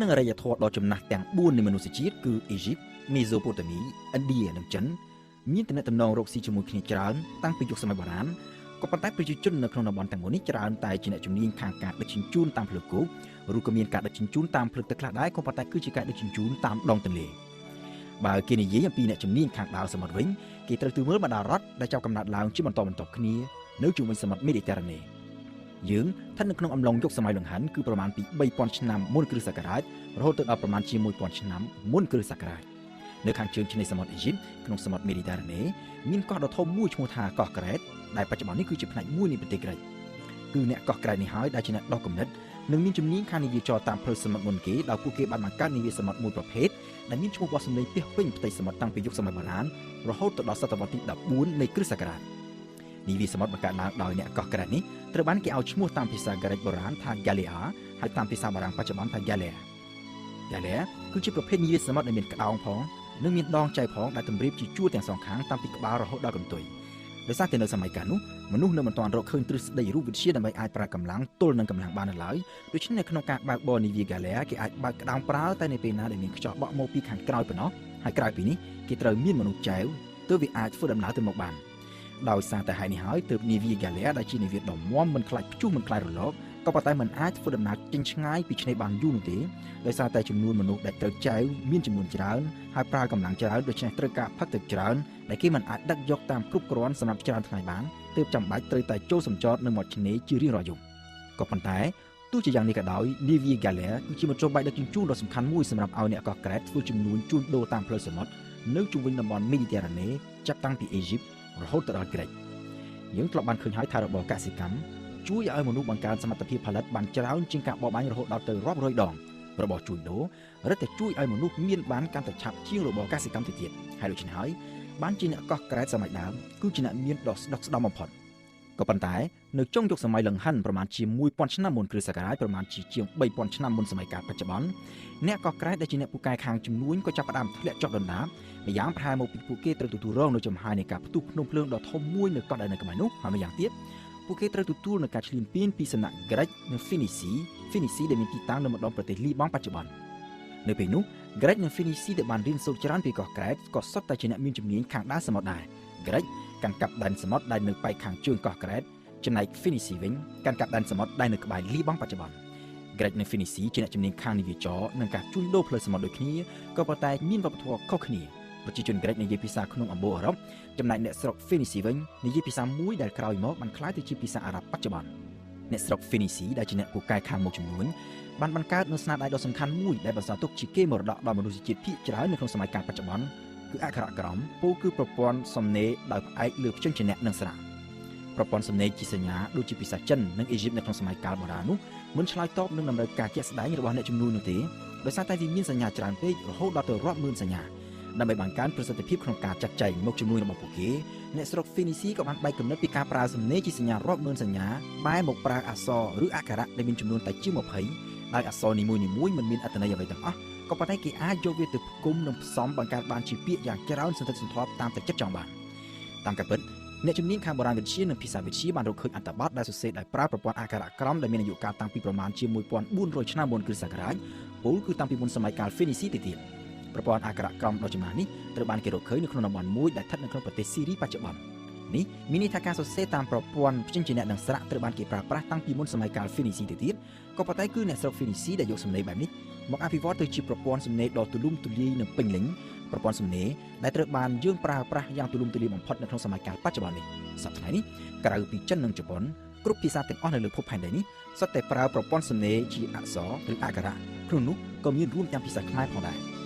នឹងអរិយធម៌ដ៏ចំណាស់ទាំង4នៃមនុស្សជាតិគឺអ៊ីជីបមេសូប៉ូតាមីឥណ្ឌានិងចិនមានទំនាក់ទំនងរកស៊ីជាមួយគ្នាច្រើនតាំងពីយុគសម័យបុរាណក៏ប៉ុន្តែប្រជាជននៅក្នុងតំបន់ទាំងមូលនេះច្រើនតែជាអ្នកជំនាញខាងការដឹកជញ្ជូនតាមផ្លូវគោកឬក៏មានការដឹកជញ្ជូនតាមផ្លូវទឹកខ្លះដែរក៏ប៉ុន្តែគឺជាការដឹកជញ្ជូនតាមដងទន្លេបើគេនិយាយអំពីអ្នកជំនាញខាងដើរសមុទ្រវិញគេត្រូវទៅមើលបណ្ដារដ្ឋដែលចាប់កំណើតឡើងជាបន្តបន្ទាប់គ្នានៅជុំវិញសមុទ្រមេឌីទែរ៉ាណេយើងស្ថិតនៅក្នុងអំឡុងយុគសម័យលង្ហិនគឺប្រមាណពី 3000 ឆ្នាំមុនគ្រិស្តសករាជរហូតដល់ប្រមាណជា 1000 ឆ្នាំមុនគ្រិស្តសករាជនៅខាងជើងឆ្នេរសមុទ្រអ៊ីជីបក្នុងសមុទ្រមេឌីទែរ៉ាណេមានកោះដ៏ធំមួយឈ្មោះថាកោះក្រែតដែលបច្ចុប្បន្ននេះគឺជាផ្នែកមួយនៃប្រទេសក្រិចគឺអ្នកកោះក្រែតនេះហើយដែលជាអ្នកដោះគំនិតនិងមានជំនាញខាងនាវាចរតាមផ្លូវសមុទ្រមុនគេដោយពួកគេបានបង្កើតនាវាសមុទ្រមួយប្រភេទដែលមានឈ្មោះបោះសម្លេងពាសពេញផ្ទៃសមុទ្រតាំងពីយុគសម័យបុរាណរហូតដល់សតវត្សទី14នៃគ្រិស្តសករាជនាវាសមុទ្របង្កើតឡើងដោយអ្នកកោះក្រែតនេះត្រូវបានគេឲ្យឈ្មោះតាមភាសាក្រិចបុរាណថា Galea ហើយតាមភាសាបារាំងបច្ចុប្បន្នថា Galea គឺជាប្រភេទនាវាសមុទ្រដែលមានក្តោងផងនិងមានដងចែកផងដែលតម្រៀបជាជួរទាំងសងខាងតាំងពីក្បាលរហូតដល់កន្ទុយដោយសារតែនៅសម័យកាលនោះមនុស្សនៅមិនទាន់រកឃើញទ្រឹស្ដីរូបវិទ្យាដើម្បីអាចប្រើកម្លាំងទល់នឹងកម្លាំងបាននៅឡើយដូច្នេះនៅក្នុងការបើកបរនាវា Galea គេអាចបើកក្តោងប្រើតែនៅពេលណាដែលមានខ្យល់បក់មកពីខាងក្រោយប៉ុណ្ណោះហើយក្រៅពីនេះគេត្រូវមានមនុស្សចែវទើបវាអាចធ្វើដំណើរទៅមកបានដោយសារតែហេតុនេះហើយទើបនាវា Galea ដែលជានាវាដ៏មាំមិនខ្លាចព្យុះមិនខ្លាចរលកក៏ប៉ុន្តែមិនអាចធ្វើដំណើរចេញឆ្ងាយពីឆ្នេរបានយូរនោះទេដោយសារតែចំនួនមនុស្សដែលត្រូវចែវមានចំនួនច្រើនហើយប្រើកម្លាំងច្រើនដូច្នេះត្រូវការផឹកទឹកច្រើនដែលគេមិនអាចដឹកយកតាមគ្រប់គ្រាន់សម្រាប់ច្រើនថ្ងៃបានទើបចាំបាច់ត្រូវតែចូលសម្ចតនៅមាត់ឆ្នេរជារៀងរាល់យប់ក៏ប៉ុន្តែទោះជាយ៉ាងនេះក៏ដោយនាវា Galea គឺជាមធ្យោបាយដឹកជញ្ជូនដ៏សំខាន់មួយសម្រាប់ឲ្យអ្នកកោះក្រែតធ្វើជំនួញជួញដូរតាមផ្លូវសមុទ្រនៅជុំវិញតំបន់មេឌីទែរ៉ាណេចាប់តាំងពីអ៊ីជីបរហូតទៅដល់ក្រិចយើងធ្លាប់បានឃើញហើយថារបរកសិកម្មជួយឲ្យមនុស្សបង្កើនសមត្ថភាពផលិតបានច្រើនជាងការបរបាញ់រហូតដល់ទៅរាប់រយដងរបរជួញដូររឹតតែជួយឲ្យមនុស្សមានបានកាន់តែឆាប់ជាងរបរកសិកម្មទៅទៀតហើយដូច្នេះហើយបានជាអ្នកកោះក្រែតសម័យដើមគឺជាអ្នកមានដ៏ស្ដុកស្ដំបំផុតក៏ប៉ុន្តែនៅចុងយុគសម័យលង្ហិនប្រមាណជា 1000 ឆ្នាំមុនគ្រិស្តសករាជប្រមាណជាង 3000 ឆ្នាំមុនសម័យកាលបច្ចុប្បន្នអ្នកកោះក្រែតដែលជាអ្នកពូកែខាងជំនួញក៏ចាប់ផ្ដើមធ្លាក់ចុះដុនដាបម្យ៉ាងប្រហែលមកពីពួកគេត្រូវទទួលរងនៅចំហាយនៃការផ្ទុះភ្នំភ្លើងដ៏ធំមួយនៅកោះដែលនៅក្បែរនោះហើយម្យ៉ាងទៀតពួកគេត្រូវទទួលនឹងការឈ្លានពានពីសំណាក់ក្រិចនិងហ្វីនីស៊ីដែលមានទីតាំងនៅម្ដុំប្រទេសលីបង់បច្ចុប្បន្ននៅពេលនោះក្រិចនិងហ្វីនីស៊ីដែលបានរៀនសូត្រច្រើនពីកោះក្រែតក៏សុទ្ធតែជាអ្នកមានជំនាញខាងដើរសមុទ្រដែរក្រិចកាន់កាប់ដែនសមុទ្រដែលនៅប៉ែកខាងជើងកោះក្រែតចំណែកហ្វីនីស៊ីវិញកាន់កាប់ដែនសមុទ្រដែលនៅក្បែរលីបង់បច្ចុប្បន្នក្រិចនិងហ្វីនីស៊ីជាអ្នកជំនាញខាងនាវាចរនិងការជួញដូរផ្លូវសមុទ្រដូចគ្នាក៏ប៉ុន្តែមានវប្បធម៌ខុសគ្នាប្រជាជនក្រិចនិយាយភាសាក្នុងអំបូរអឺរ៉ុបចំណែកអ្នកស្រុកហ្វីនីស៊ីវិញនិយាយភាសាមួយដែលក្រោយមកបានក្លាយទៅជាភាសាអារ៉ាប់បច្ចុប្បន្នអ្នកស្រុកហ្វីនីស៊ីដែលជាអ្នកពូកែខាងមុខជំនួញបានបង្កើតនូវស្នាដៃដ៏សំខាន់មួយដែលបន្សល់ទុកជាកេរមរតកដល់មនុស្សជាតិភាគច្រើននៅក្នុងសម័យកាលបច្ចុប្បន្នគឺអក្ខរក្រមពោលគឺប្រព័ន្ធសំណេរដោយផ្អែកលើព្យញ្ជនៈនិងស្រៈប្រព័ន្ធសំណេរជាសញ្ញាដូចជាភាសាចិននិងអ៊ីជីបនៅក្នុងសម័យកាលបុរាណនោះមិនឆ្លើយតបនឹងតម្រូវការជាក់ស្ដែងរបស់អ្នកជំនួញនោះទេដោយសារតែវាមានសញ្ញាច្រើនពេករហូតដល់ទៅរាប់ម៉ឺនសញ្ញាដើម្បីបង្កើនប្រសិទ្ធភាពក្នុងការចាត់ចែងមុខជំនួយរបស់ពួកគេអ្នកស្រុកហ្វីនីស៊ីក៏បានបែកគំនិតពីការប្រើសំណេរជាសញ្ញារាប់ម៉ឺនសញ្ញាបែរមកប្រើអក្សរឬអក្ខរៈដែលមានចំនួនតែជា20ដោយអក្សរនីមួយៗមិនមានអត្ថន័យអ្វីទាំងអស់ក៏ប៉ុន្តែគេអាចយកវាទៅផ្គុំនិងផ្សំបង្កើតបានជាពាក្យយ៉ាងច្រើនសន្ធឹកសន្ធាប់តាមតែចិត្តចង់បានតាមការពិតអ្នកជំនាញខាងបុរាណវិទ្យានិងភាសាវិទ្យាបានរកឃើញអត្ថបទដែលសរសេរដោយប្រើប្រព័ន្ធអក្ខរក្រមដែលមានអាយុកាលតាំងពីប្រមាណជា 1400 ឆ្នាំមុនគ្រិស្តសករាជពោលគឺតាំងពីមុនសម័យកាលហ្វីនីស៊ីទៅទៀតប្រព័ន្ធអក្ខរក្រមដ៏ចំណាស់នេះត្រូវបានគេរកឃើញនៅក្នុងតំបន់មួយដែលស្ថិតនៅក្នុងប្រទេសស៊ីរីបច្ចុប្បន្ននេះមានន័យថាការសរសេរតាមប្រព័ន្ធព្យញ្ជនៈនិងស្រៈត្រូវបានគេប្រើប្រាស់តាំងពីមុនសម័យកាលហ្វីនីស៊ីទៅទៀតក៏ប៉ុន្តែគឺអ្នកស្រុកហ្វីនីស៊ីដែលយកសំណេរបែបនេះមកអភិវឌ្ឍទៅជាប្រព័ន្ធសំណេរដ៏ទូលំទូលាយនិងពេញលេញប្រព័ន្ធសំណេរដែលត្រូវបានយើងប្រើប្រាស់យ៉ាងទូលំទូលាយបំផុតនៅក្នុងសម័យកាលបច្ចុប្បន្ននេះសប្តាហ៍នេះក្រៅពីចិននិងជប៉ុនគ្រប់ភាសាទាំងអស់នៅលើភពផែនដីនេះសុទ្ធតែប្រើប្រព័ន្ធសំណេរជាអក្សរឬអក្ខរៈក្នុងនោះក៏មានរួមទាំងភាសាខ្មែរផងដែរ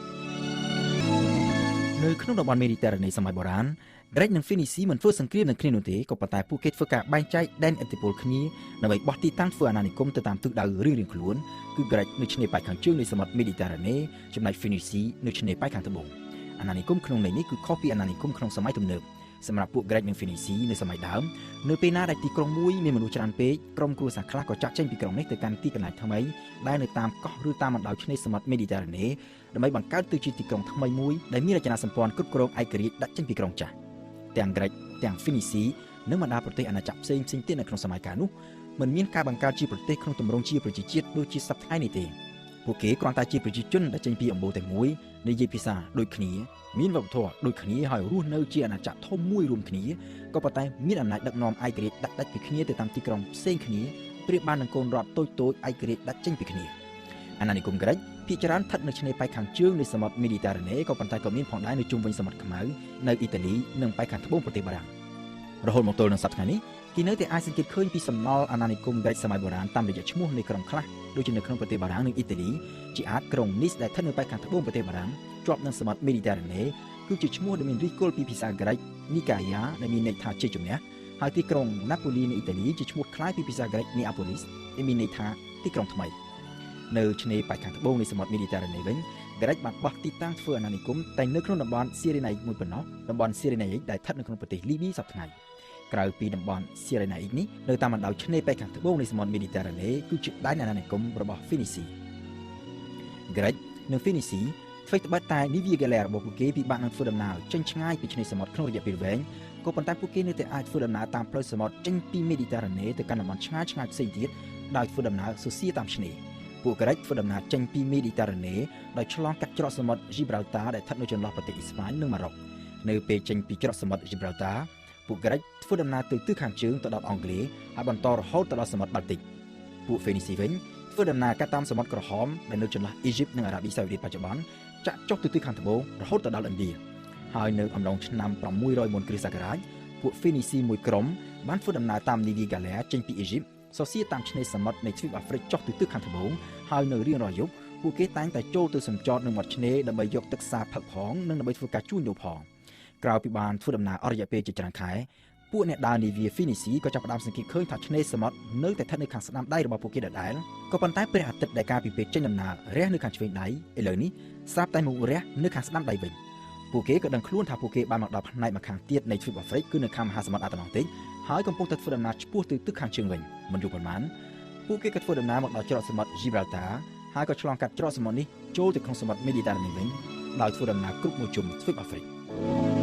នៅក្នុងតំបន់មេឌីទែរ៉ាណេសម័យបុរាណក្រិចនិងហ្វីនីស៊ីមិនធ្វើសង្គ្រាមនឹងគ្នានោះទេក៏ប៉ុន្តែពួកគេធ្វើការបែងចែកដែនឥទ្ធិពលគ្នាដើម្បីបោះទីតាំងធ្វើអាណានិគមទៅតាមទិសដៅរៀងៗខ្លួនគឺក្រិចនៅឆ្នេរប៉ែកខាងជើងនៃសមុទ្រមេឌីទែរ៉ាណេចំណែកហ្វីនីស៊ីនៅឆ្នេរប៉ែកខាងត្បូងអាណានិគមក្នុងន័យនេះគឺខុសពីអាណានិគមក្នុងសម័យទំនើបសម្រាប់ពួកក្រិចនិងហ្វីនីស៊ីនៅសម័យដើមនៅពេលណាដែលទីក្រុងមួយមានមនុស្សច្រើនពេកក្រុមគ្រួសារខ្លះក៏ចាក់ចេញពីក្រុងនេះទៅកាន់ទីកន្លែងថ្មីដែលនៅតាមកោះឬតាមបណ្ដោយឆ្នេរសមុទ្រមេឌីទែរ៉ាណេដើម្បីបង្កើតទៅជាទីក្រុងថ្មីមួយដែលមានរចនាសម្ព័ន្ធគ្រប់គ្រងឯករាជ្យដាក់ចេញពីក្រុងចាស់ទាំងក្រិចទាំងហ្វីនីស៊ីនិងបណ្ដាប្រទេសអាណាចក្រផ្សេងទៀតនៅក្នុងសម័យកាលនោះមិនមានការបង្កើតជាប្រទេសក្នុងទម្រង់ជាប្រជាជាតិដូចជាសព្វថ្ងៃនេះទេ ពួកគេគ្រាន់តែជាប្រជាជនដែលចេញពីអំបូរតែមួយនិយាយភាសាដូចគ្នាមានវប្បធម៌ដូចគ្នាហើយរស់នៅជាអាណាចក្រធំមួយរួមគ្នាក៏ប៉ុន្តែមានអំណាចដឹកនាំឯករាជ្យដាច់ពីគ្នាទៅតាមទីក្រុងផ្សេងគ្នាប្រៀបបាននឹងកូនរដ្ឋតូចៗឯករាជ្យដាច់ចេញពីគ្នាអាណានិគមក្រិចភាគច្រើនស្ថិតនៅឆ្នេរប៉ែកខាងជើងនៃសមុទ្រមេឌីតេរ៉ាណេក៏ប៉ុន្តែក៏មានផងដែរនៅជុំវិញសមុទ្រខ្មៅនៅអ៊ីតាលីនិងប៉ែកខាងត្បូងប្រទេសបារាំងរហូតមកទល់នឹងសប្តាហ៍នេះគេនៅតែអាចសង្កេតឃើញពីសំណល់អាណានិគមក្រិចសម័យបុរាណតាមរយៈឈ្មោះនៃក្រុងខ្លះដូចជានៅក្នុងប្រទេសបារាំងនិងអ៊ីតាលីជាអាចក្រុងនីសដែលស្ថិតនៅប៉ែកខាងត្បូងប្រទេសបារាំងជាប់នឹងសមុទ្រមេឌីតេរ៉ាណេគឺជាឈ្មោះដែលមានឫសគល់ពីភាសាក្រិចនីកាយ៉ាដែលមានន័យថាជ័យជំនះហើយទីក្រុងណាប៉ូលីនៅអ៊ីតាលីជាឈ្មោះคล้ายពីភាសាក្រិចនីអាប៉ូលីសដែលមានន័យថាទីក្រុងថ្មីនៅឆ្នេរប៉ែកខាងត្បូងនៃសមុទ្រមេឌីតេរ៉ាណេវិញក្រិចបានបោះទីតាំងធ្វើអាណានិគមតែនៅក្នុងតំបន់ស៊ីរេណៃមួយប៉ុណ្ណោះតំបន់ស៊ីរេណៃដែលស្ថិតនៅក្នុងប្រទេសលីប៊ីសប្តាហ៍ថ្ងៃក្រៅពីតំបន់ស៊ីរេណៃនេះនៅតាមបណ្ដោយឆ្នេរប៉ែកខាងត្បូងនៃសមុទ្រមេឌីតេរ៉ាណេគឺជាដែនអាណានិគមរបស់ហ្វីនីស៊ីក្រិចនិងហ្វីនីស៊ីធ្វើត្បិតតែនីវីហ្គាឡែរបស់ពួកគេពិបាកនឹងធ្វើដំណើរចេញឆ្ងាយពីឆ្នេរសមុទ្រក្នុងរយៈពេលវែងក៏ប៉ុន្តែពួកគេនៅតែអាចធ្វើដំណើរតាមផ្លូវសមុទ្រចេញពីមេឌីតេរ៉ាណេទៅកាន់តំបន់ឆ្ងាយផ្សេងទៀតដោយធ្វើដំណើរស៊ូសៀតាមឆ្នេរពួកក្រិចធ្វើដំណើរចេញពីមេឌីតេរ៉ាណេដោយឆ្លងកាត់ច្រកសមុទ្រ Gibraltar ដែលស្ថិតនៅចន្លោះប្រទេសអ៊ីស្ប៉ាញនិងម៉ារ៉ុកនៅពេលចេញពីច្រកសមុទ្រ Gibraltar ពួកក្រិចធ្វើដំណើរទៅទិសខាងជើងទៅដល់អង់គ្លេសហើយបន្តរហូតទៅដល់សមុទ្របាល់ទិកពួកហ្វេនីស៊ីវិញធ្វើដំណើរកាត់តាមសមុទ្រក្រហមដែលនៅចន្លោះអ៊ីជីបនិងអារ៉ាប៊ីសាអូឌីតបច្ចុប្បន្នចាក់ចុះទៅទិសខាងត្បូងរហូតទៅដល់ឥណ្ឌាហើយនៅអំឡុងឆ្នាំ600មុនគ្រិស្តសករាជពួកហ្វេនីស៊ីមួយក្រុមបានធ្វើដំណើរតាមនីវីហ្គាឡែចេញពីអ៊ីជីបសរសៀតាមឆ្នេរសមុទ្រនៃទ្វីបអាហ្វ្រិកចុះទៅទិសខាងត្បូងហើយនៅរៀងរាល់យប់ពួកគេតែងតែចូលទៅសម្ចតនៅមាត់ឆ្នេរដើម្បីយកទឹកសាបផឹកផងនិងដើម្បីធ្វើការជួញដូរផងក្រៅពីបានធ្វើដំណើរអស់រយៈពេលជាច្រើនខែពួកអ្នកដើរនាវាហ្វីនីស៊ីក៏ចាប់ផ្ដើមសង្កេតឃើញថាឆ្នេរសមុទ្រនៅតែស្ថិតនៅខាងស្ដាំដៃរបស់ពួកគេដដែលក៏ប៉ុន្តែព្រះអាទិត្យដែលកាលពីពេលចេញដំណើររះនៅខាងឆ្វេងដៃឥឡូវនេះស្រាប់តែមករះនៅខាងស្ដាំដៃវិញពួកគេក៏ដឹងខ្លួនថាពួកគេបានមកដល់ផ្នែកម្ខាងទៀតនៃទ្វីបអាហ្វ្រិកគឺនៅខាងមហាសមុទ្រអាត្លង់ទិកហើយកំពុងតែធ្វើដំណើរឆ្ពោះទៅទិសខាងជើងវិញមិនយូរប៉ុន្មានពួកគេក៏ធ្វើដំណើរមកដល់ច្រកសមុទ្រ Gibraltar ហើយក៏ឆ្លងកាត់ច្រកសមុទ្រនេះចូលទៅក្នុងសមុទ្រ Mediterranean វិញដោយធ្វើដំណើរគ្រប់មួយជុំទ្វីបអាហ្វ្រិក